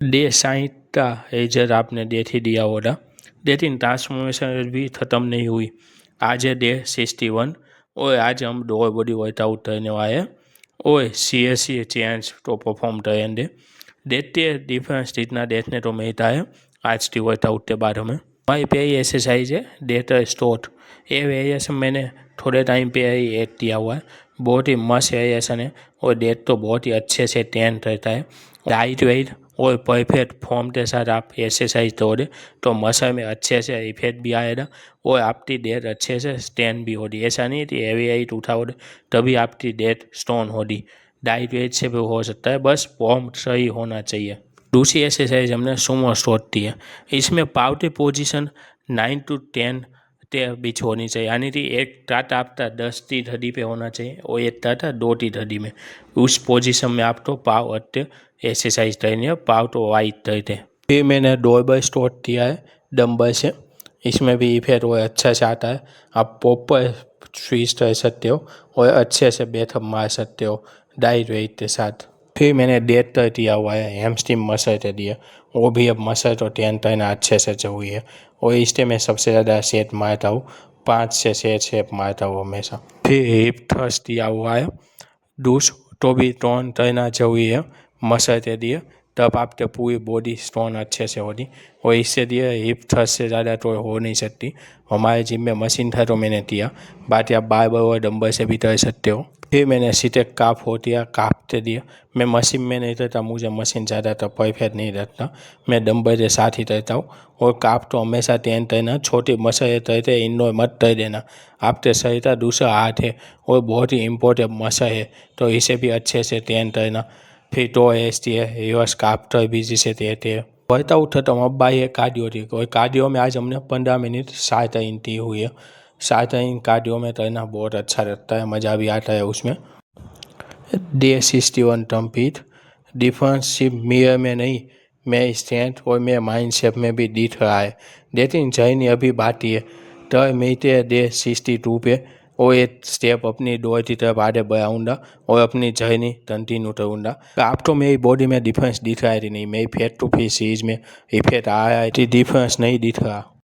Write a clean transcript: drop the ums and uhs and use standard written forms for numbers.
Day 60 ager आपने day थी दिया होगा। डे 3 ट्रांसफॉर्मेशन भी ख़त्म नहीं हुई। आज है डे 61 और आज हम दो बॉडी वर्कआउट करने वाले हैं और CSC चेंज तो परफॉर्म करेंगे। देखते डिफरेंस जितना देखने तो मिलता है आज की वर्कआउट के बाद हमें। हमारी पहली एक्सरसाइज है डेटर स्टोट। ये वेरिएशन मैंने थोड़े टाइम पे ही ऐड किया हुआ है। बहुत ही मस्त वेरिएशन है और डेट तो बहुत ही अच्छे से ट्रेन करता है। लाइट वेट और परफेक्ट फॉर्म के साथ आप एक्सरसाइज करोगे तो मसल में अच्छे से इफेक्ट भी आएगा और आपकी डेट अच्छे से स्टैंड भी होगी। ऐसा नहीं कि हेवी वेट उठाओगे तभी आपकी डेट स्ट्रॉन्ग होगी। डाइट वेट से भी हो सकता है, बस फॉर्म सही होना चाहिए। दूसरी एक्सरसाइज हमने सुमो स्क्वाट दी है। इसमें पावटी पोजीशन 9 to 10 के बीच होनी चाहिए, यानी कि एक टाटा आपका 10 की धड़ी पे होना चाहिए और एक टाटा 2 की धड़ी में। उस पोजीशन में आपको पाव अट्टे एक्सरसाइज करनी है, पाव तो वाइट करते हैं। फिर मैंने डोरबल स्क्वाट दिया है डंबल से। इसमें भी इफेक्ट वो अच्छा से आता है। आप प्रॉपर स्विच कर सकते हो और अच्छे से बैठक मार सकते हो डाइट वेट के साथ। फिर मैंने डेट तक दिया हुआ है हैमस्ट्रिंग मसल के लिए, वो भी अब मसल तो टेन करना अच्छे से जरूरी है और इससे मैं सबसे ज़्यादा सेट मारता हूँ, 5 से 6 सेट मारता हूँ हमेशा। फिर हिप थ्रस्ट दिया हुआ है। दूस तो भी टोन करना जरूरी है मसल के लिए, तब आपके पूरी बॉडी स्ट्रॉन्ग अच्छे से होगी और इससे दिए हिप थ्रस्ट से ज़्यादा तो हो नहीं सकती। हमारे जिम में मशीन था तो मैंने किया, बाकी आप बार और डंबल से भी कर सकते हो। फिर मैंने सीधे काफ हो दिया, काफ के दिया। मैं मशीन में नहीं रहता, मुझे मशीन ज़्यादा तो परफेक्ट नहीं रहता, मैं डंबल के साथ ही रहता हूँ। और काफ तो हमेशा टेन करना, छोटी मसल रहते इग्नोर मत कर देना। आपके शरीर का दूसरा हाथ है और बहुत ही इम्पोर्टेंट मसल है, तो इसे भी अच्छे से टेन करना। फिर तो ऐसी है रिवर्स काफ्टर भी जिसे कहते हैं। वर्कआउट था तो हम अब बाई है कार्डियो थी, और कार्डियो में आज हमने 15 मिनट 7 इंच दी हुई है। 7 इंच कार्डियो में करना बहुत अच्छा लगता है, मज़ा भी आता है उसमें। डे 61 टम्पीट डिफरेंस सिर्फ मिरर में नहीं, मैं स्ट्रेंथ और मेरे माइंड सेट में भी दिख रहा है। लेकिन जर्नी अभी बाकी है, तो मिलते हैं डे 62 पे और एक स्टेप अपनी डोर की तरफ आगे बढ़ाऊँगा और अपनी जर्नी कंटिन्यू करूँगा। आप तो मेरी बॉडी में डिफरेंस दिख रहा है कि नहीं, मेरी फेस टू फेस सीरीज में इफेक्ट आ रहा है कि डिफरेंस नहीं दिख रहा।